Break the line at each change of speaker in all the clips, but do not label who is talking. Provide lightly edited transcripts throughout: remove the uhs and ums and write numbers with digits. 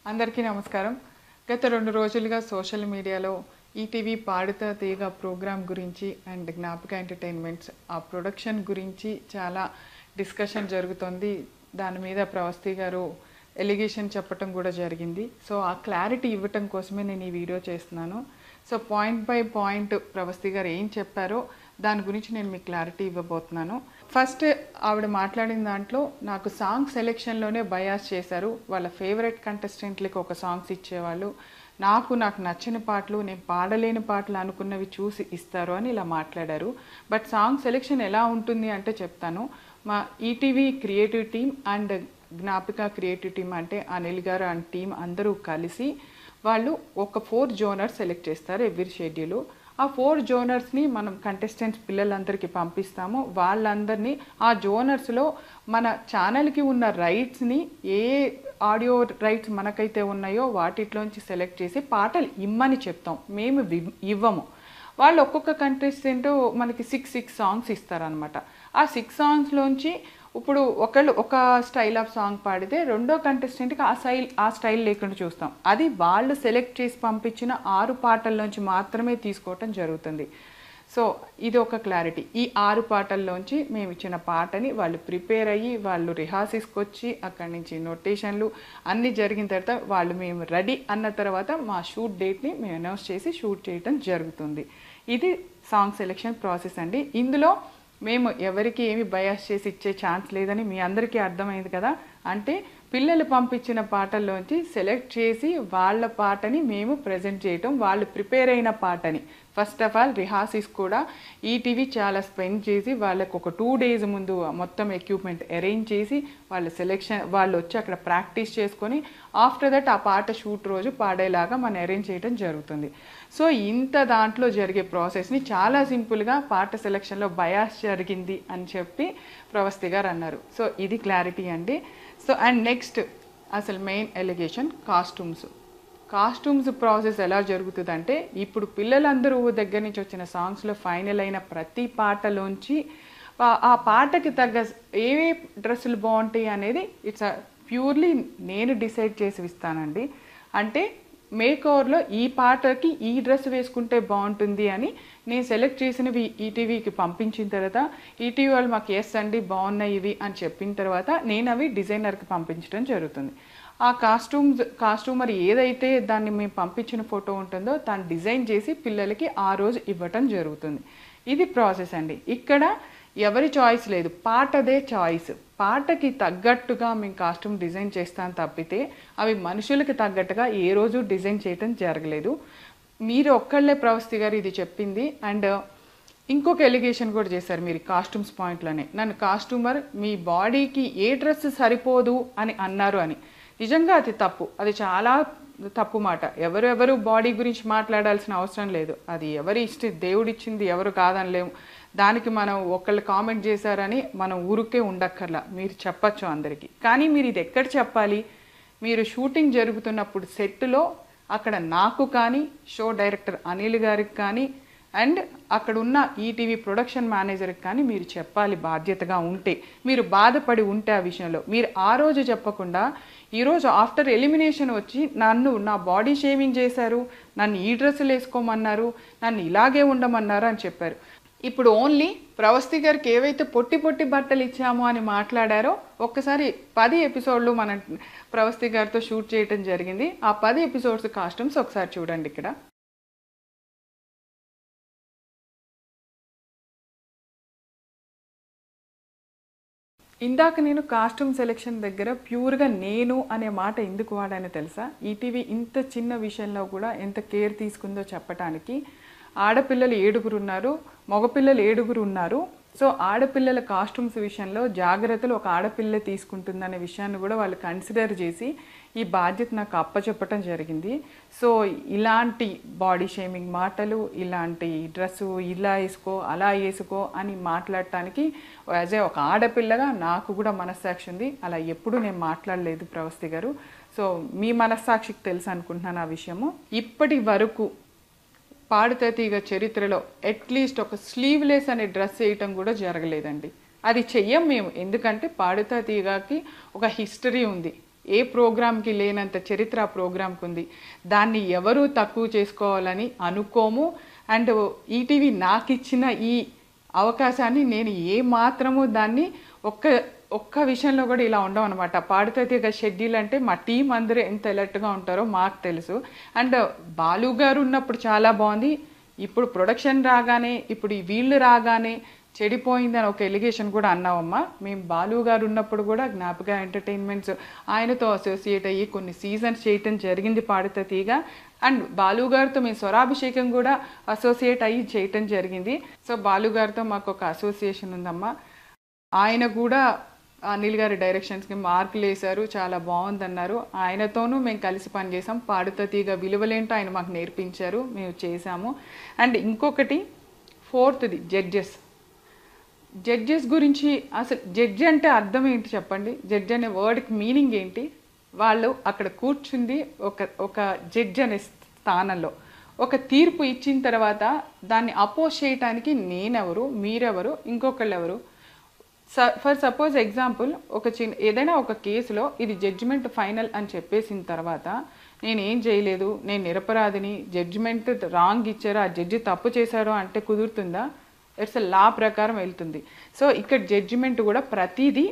అందరికీ నమస్కారం. గత 2 రోజులుగా సోషల్ మీడియాలో ఈటీవీ పాడుతా తీగ ప్రోగ్రామ్ గురించి అండ్ జ్ఞాపక ఎంటర్టైన్మెంట్స్ ఆ ప్రొడక్షన్ గురించి చాలా డిస్కషన్ జరుగుతుంది. దాని మీద ప్రవస్తి గారు ఎలిగేషన్ చెప్పడం కూడా జరిగింది. సో ఆ క్లారిటీ ఇవ్వటం కోసమే నేను ఈ వీడియో చేస్తున్నాను. So point by point Pravasthi గారు ఏం చెప్పారో దాని గురించి నేను మీకు క్లారిటీ ఇవ్వబోతున్నాను. ఫస్ట్ ఆవిడ మాట్లాడిన దాంట్లో నాకు సాంగ్ సెలెక్షన్లోనే బయాస్ చేశారు. వాళ్ళ ఫేవరెట్ కంటెస్టెంట్లకి ఒక సాంగ్స్ ఇచ్చేవాళ్ళు, నాకు నచ్చిన పాటలు, నేను పాడలేని పాటలు అనుకున్నవి చూసి ఇస్తారు అని ఇలా మాట్లాడారు. బట్ సాంగ్ సెలెక్షన్ ఎలా ఉంటుంది అంటే చెప్తాను. మా ETV creative team and Gnapika creative team అంటే అనిల్ గారు అండ్ టీం అందరూ కలిసి వాళ్ళు ఒక 4 జోనర్స్ సెలెక్ట్ చేస్తారు ఎవ్రీ షెడ్యూల్. ఆ 4 జోనర్స్ని మనం కంటెస్టెంట్స్ పిల్లలందరికీ పంపిస్తాము. వాళ్ళందరినీ ఆ జోనర్స్లో మన ఛానల్కి ఉన్న రైట్స్ని ఏ ఆడియో రైట్స్ మనకైతే ఉన్నాయో వాటిలోంచి సెలెక్ట్ చేసి పాటలు ఇమ్మని చెప్తాం, మేము ఇవ్వము. వాళ్ళు ఒక్కొక్క కంటెస్టెంట్ మనకి 6 సాంగ్స్ ఇస్తారనమాట. ఆ 6 సాంగ్స్లోంచి ఇప్పుడు ఒకళ్ళు ఒక స్టైల్ ఆఫ్ సాంగ్ పాడితే రెండో కంటెస్టెంట్కి ఆ స్టైల్ లేకుండా చూస్తాం. అది వాళ్ళు సెలెక్ట్ చేసి పంపించిన 6 పాటల్లోంచి మాత్రమే తీసుకోవటం జరుగుతుంది. సో ఇది ఒక క్లారిటీ. ఈ 6 పాటల్లోంచి మేము ఇచ్చిన పాటని వాళ్ళు ప్రిపేర్ అయ్యి వాళ్ళు రిహార్సల్స్కి వచ్చి అక్కడి నుంచి నోటేషన్లు అన్నీ జరిగిన తర్వాత వాళ్ళు మేము రెడీ అన్న తర్వాత మా షూట్ డేట్ని మేము అనౌన్స్ చేసి షూట్ చేయడం జరుగుతుంది. ఇది సాంగ్ సెలెక్షన్ ప్రాసెస్ అండి. ఇందులో మేము ఎవరికి ఏమి బయాస్ చేసి ఇచ్చే ఛాన్స్ లేదని మీ అందరికీ అర్థమైంది కదా. అంటే పిల్లలు పంపించిన పాటల్లోంచి సెలెక్ట్ చేసి వాళ్ళ పాటని మేము ప్రజెంట్ చేయటం, వాళ్ళు ప్రిపేర్ అయిన పాటని ఫస్ట్ ఆఫ్ ఆల్ రిహార్సల్స్ కూడా ఈటీవీ చాలా స్పెండ్ చేసి వాళ్ళకు ఒక 2 days ముందు మొత్తం ఎక్విప్మెంట్ అరేంజ్ చేసి వాళ్ళు వచ్చి అక్కడ ప్రాక్టీస్ చేసుకొని ఆఫ్టర్ దట్ ఆ పాట షూట్ రోజు పాడేలాగా మనం అరేంజ్ చేయడం జరుగుతుంది. సో ఇంత దాంట్లో జరిగే ప్రాసెస్ని చాలా సింపుల్గా పాట సెలెక్షన్లో బయాస్ జరిగింది అని చెప్పి ప్రవస్తి గారు అన్నారు. సో ఇది క్లారిటీ అండి. సో అండ్ నెక్స్ట్ అసలు మెయిన్ ఎలిగేషన్ కాస్ట్యూమ్స్ ప్రాసెస్ ఎలా జరుగుతుందంటే, ఇప్పుడు పిల్లలందరూ దగ్గర నుంచి వచ్చిన సాంగ్స్లో ఫైనల్ అయిన ప్రతి పాటలోంచి ఆ పాటకి తగ్గ ఏ డ్రెస్సులు బాగుంటాయి అనేది ఇట్స్ ప్యూర్లీ నేను డిసైడ్ చేసి ఇస్తానండి. అంటే మేకోవర్లో ఈ పాటకి ఈ డ్రెస్ వేసుకుంటే బాగుంటుంది అని నేను సెలెక్ట్ చేసినవి ఈటీవీకి పంపించిన తర్వాత ఈటీవీ వాళ్ళు మాకు ఎస్ అండి బాగున్నాయి ఇవి అని చెప్పిన తర్వాత నేను అవి డిజైనర్కి పంపించడం జరుగుతుంది. ఆ కాస్ట్యూమర్ ఏదైతే దాన్ని మేము పంపించిన ఫోటో ఉంటుందో దాన్ని డిజైన్ చేసి పిల్లలకి ఆ రోజు ఇవ్వటం జరుగుతుంది. ఇది ప్రాసెస్ అండి. ఇక్కడ ఎవరి చాయిస్ లేదు, పాటదే చాయిస్. పాటకి తగ్గట్టుగా మేము కాస్ట్యూమ్ డిజైన్ చేస్తాం తప్పితే అవి మనుషులకి తగ్గట్టుగా ఏ రోజు డిజైన్ చేయటం జరగలేదు. మీరు ఒక్కళ్ళే ప్రవస్తి గారు ఇది చెప్పింది. అండ్ ఇంకొక ఎలిగేషన్ కూడా చేశారు మీరు కాస్ట్యూమ్స్ పాయింట్లోనే. నన్ను కాస్ట్యూమర్ మీ బాడీకి ఏ డ్రెస్ సరిపోదు అని అన్నారు అని. నిజంగా అది తప్పు, అది చాలా తప్పు మాట. ఎవరు బాడీ గురించి మాట్లాడాల్సిన అవసరం లేదు. అది ఎవరి దేవుడిచ్చింది, ఎవరు కాదనలేము. దానికి మనం ఒకళ్ళు కామెంట్ చేశారని మనం ఊరికే ఉండక్కర్లా, మీరు చెప్పచ్చు అందరికీ. కానీ మీరు ఇది ఎక్కడ చెప్పాలి? మీరు షూటింగ్ జరుగుతున్నప్పుడు సెట్లో అక్కడ నాకు కానీ షో డైరెక్టర్ అనిల్ గారికి కానీ అండ్ అక్కడ ఉన్న ఈటీవీ ప్రొడక్షన్ మేనేజర్కి కానీ మీరు చెప్పాలి. బాధ్యతగా ఉంటే, మీరు బాధపడి ఉంటే ఆ విషయంలో మీరు ఆ రోజు చెప్పకుండా ఈరోజు ఆఫ్టర్ ఎలిమినేషన్ వచ్చి నా బాడీ షేవింగ్ చేశారు, నన్ను ఈ డ్రెస్సులు వేసుకోమన్నారు, నన్ను ఇలాగే ఉండమన్నారు అని చెప్పారు. ఇప్పుడు ఓన్లీ ప్రవస్తి గారికి ఏవైతే పొట్టి బట్టలు ఇచ్చామో అని మాట్లాడారో ఒక్కసారి 10 ఎపిసోడ్లు మనం ప్రవస్తి గారితో షూట్ చేయటం జరిగింది. ఆ 10 ఎపిసోడ్స్ కాస్ట్యూమ్స్ ఒకసారి చూడండి. ఇక్కడ ఇందాక నేను కాస్ట్యూమ్ సెలెక్షన్ దగ్గర ప్యూర్గా నేను అనే మాట ఎందుకు వాడానో తెలుసా? ఈటీవీ ఇంత చిన్న విషయంలో కూడా ఎంత కేర్ తీసుకుందో చెప్పటానికి. ఆడపిల్లలు 7 ఉన్నారు, మగపిల్లలు 7 ఉన్నారు. సో ఆడపిల్లల కాస్ట్యూమ్స్ విషయంలో జాగ్రత్తలు ఒక ఆడపిల్ల తీసుకుంటుందనే విషయాన్ని కూడా వాళ్ళు కన్సిడర్ చేసి ఈ బాధ్యత నాకు అప్పచెప్పటం జరిగింది. సో ఇలాంటి బాడీ షేమింగ్ మాటలు, ఇలాంటి డ్రెస్సు ఇలా వేసుకో అలా వేసుకో అని మాట్లాడటానికి యాజ్ ఏ ఒక ఆడపిల్లగా నాకు కూడా మనస్సాక్షి ఉంది. అలా ఎప్పుడూ నేను మాట్లాడలేదు ప్రవస్తి గారు. సో మీ మనస్సాక్షికి తెలుసు అనుకుంటున్నాను ఆ విషయము. ఇప్పటి వరకు పాడుతా తీగ చరిత్రలో అట్లీస్ట్ ఒక స్లీవ్లెస్ అనే డ్రెస్ వేయటం కూడా జరగలేదండి. అది చెయ్యం మేము, ఎందుకంటే పాడుతా తీగకి ఒక హిస్టరీ ఉంది. ఏ ప్రోగ్రామ్కి లేనంత చరిత్ర ఆ ప్రోగ్రామ్కి ఉంది. దాన్ని ఎవరూ తక్కువ చేసుకోవాలని అనుకోము. అండ్ ఈటీవీ నాకు ఇచ్చిన ఈ అవకాశాన్ని నేను ఏ మాత్రము దాన్ని ఒక్క విషయంలో కూడా ఇలా ఉండవు అనమాట. పాడుతా తీగ షెడ్యూల్ అంటే మా టీం అందరూ ఎంత అలర్ట్గా ఉంటారో మాకు తెలుసు. అండ్ బాలు గారు ఉన్నప్పుడు చాలా బాగుంది. ఇప్పుడు ప్రొడక్షన్ రాగానే, ఇప్పుడు వీళ్ళు రాగానే చెడిపోయిందని ఒక ఎలిగేషన్ కూడా అన్నావమ్మా. మేము బాలు గారు ఉన్నప్పుడు కూడా జ్ఞాపక ఎంటర్టైన్మెంట్స్ ఆయనతో అసోసియేట్ అయ్యి కొన్ని సీజన్స్ చేయటం జరిగింది పాడుతా తీగ. అండ్ బాలు గారితో మేము స్వరాభిషేకం కూడా అసోసియేట్ అయ్యి చేయటం జరిగింది. సో బాలు గారితో మాకు ఒక అసోసియేషన్ ఉందమ్మా. ఆయన కూడా అనిల్ గారి డైరెక్షన్స్కి మార్కులు వేశారు, చాలా బాగుందన్నారు. ఆయనతోనూ మేము కలిసి పనిచేసాం. పాడుతా తీగ విలువలేంటో ఆయన మాకు నేర్పించారు, మేము చేసాము. అండ్ ఇంకొకటి ఫోర్త్ది జడ్జెస్ గురించి. అసలు జడ్జి అంటే అర్థం ఏంటి చెప్పండి? జడ్జి అనే వర్డ్కి మీనింగ్ ఏంటి? వాళ్ళు అక్కడ కూర్చుంది ఒక జడ్జి అనే స్థానంలో ఒక తీర్పు ఇచ్చిన తర్వాత దాన్ని అపోజ్ చేయటానికి నేనెవరు, మీరెవరు, ఇంకొకళ్ళు ఎవరు? ఫర్ సపోజ్ ఎగ్జాంపుల్ ఏదైనా ఒక కేసులో ఇది జడ్జిమెంట్ ఫైనల్ అని చెప్పేసిన తర్వాత నేనేం చేయలేదు, నేను నిరపరాధిని, జడ్జిమెంట్ రాంగ్ ఇచ్చారు, ఆ జడ్జి తప్పు చేశారు అంటే కుదురుతుందా? ఇట్స్ లా ప్రకారం వెళ్తుంది. సో ఇక్కడ జడ్జిమెంట్ కూడా ప్రతిదీ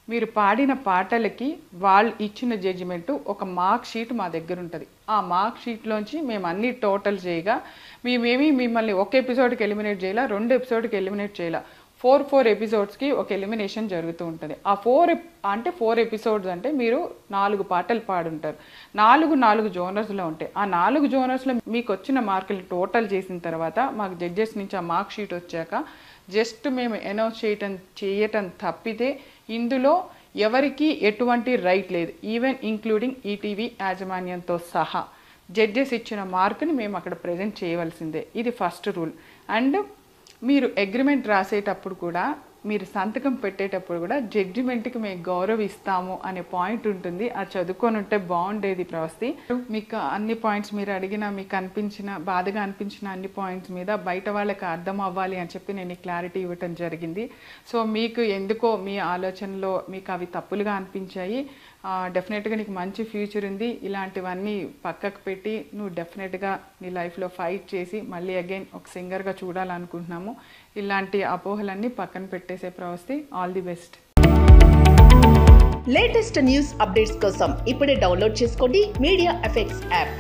మీరు పాడిన పాటలకి వాళ్ళు ఇచ్చిన జడ్జిమెంటు ఒక మార్క్ షీట్ మా దగ్గర ఉంటుంది. ఆ మార్క్ షీట్లోంచి మేము అన్ని టోటల్ చేయగా మేమేమి మిమ్మల్ని ఒక ఎపిసోడ్కి ఎలిమినేట్ చేయాల, 2 ఎపిసోడ్కి ఎలిమినేట్ చేయాల, 4 ఎపిసోడ్స్కి ఒక ఎలిమినేషన్ జరుగుతూ ఉంటుంది. ఆ 4 ఎపిసోడ్స్ అంటే మీరు 4 పాటలు పాడుంటారు. 4 జోనర్స్లో ఉంటాయి. ఆ 4 జోనర్స్లో మీకు వచ్చిన మార్కులు టోటల్ చేసిన తర్వాత మాకు జడ్జెస్ నుంచి ఆ మార్క్ షీట్ వచ్చాక జస్ట్ మేము అనౌన్స్ చేయటం తప్పితే ఇందులో ఎవరికి ఎటువంటి రైట్ లేదు, ఈవెన్ ఇంక్లూడింగ్ ఈటీవీ యాజమాన్యంతో సహా. జడ్జెస్ ఇచ్చిన మార్కుని మేము అక్కడ ప్రజెంట్ చేయవలసిందే. ఇది ఫస్ట్ రూల్. అండ్ మీరు అగ్రిమెంట్ రాసేటప్పుడు కూడా, మీరు సంతకం పెట్టేటప్పుడు కూడా జడ్జిమెంట్కి మేము గౌరవిస్తాము అనే పాయింట్ ఉంటుంది. అది చదువుకొని ఉంటే బాగుండేది ప్రవస్తి. మీకు అన్ని పాయింట్స్ మీరు అడిగిన, మీకు బాధగా అనిపించిన అన్ని పాయింట్స్ మీద బయట వాళ్ళకి అర్థం అవ్వాలి అని చెప్పి నేను క్లారిటీ ఇవ్వటం జరిగింది. సో మీకు ఎందుకో మీ ఆలోచనలో మీకు అవి తప్పులుగా అనిపించాయి. డెఫినెట్గా నీకు మంచి ఫ్యూచర్ ఉంది. ఇలాంటివన్నీ పక్కకు పెట్టి నువ్వు డెఫినెట్గా నీ లైఫ్లో ఫైట్ చేసి మళ్ళీ అగైన్ ఒక సింగర్గా చూడాలనుకుంటున్నాము. ఇలాంటి అపోహలన్నీ పక్కన పెట్టేసే Pravasthi. All the best.
Latest news updates కోసం ఇప్పుడే డౌన్లోడ్ చేసుకోండి మీడియా ఎఫెక్ట్స్ యాప్.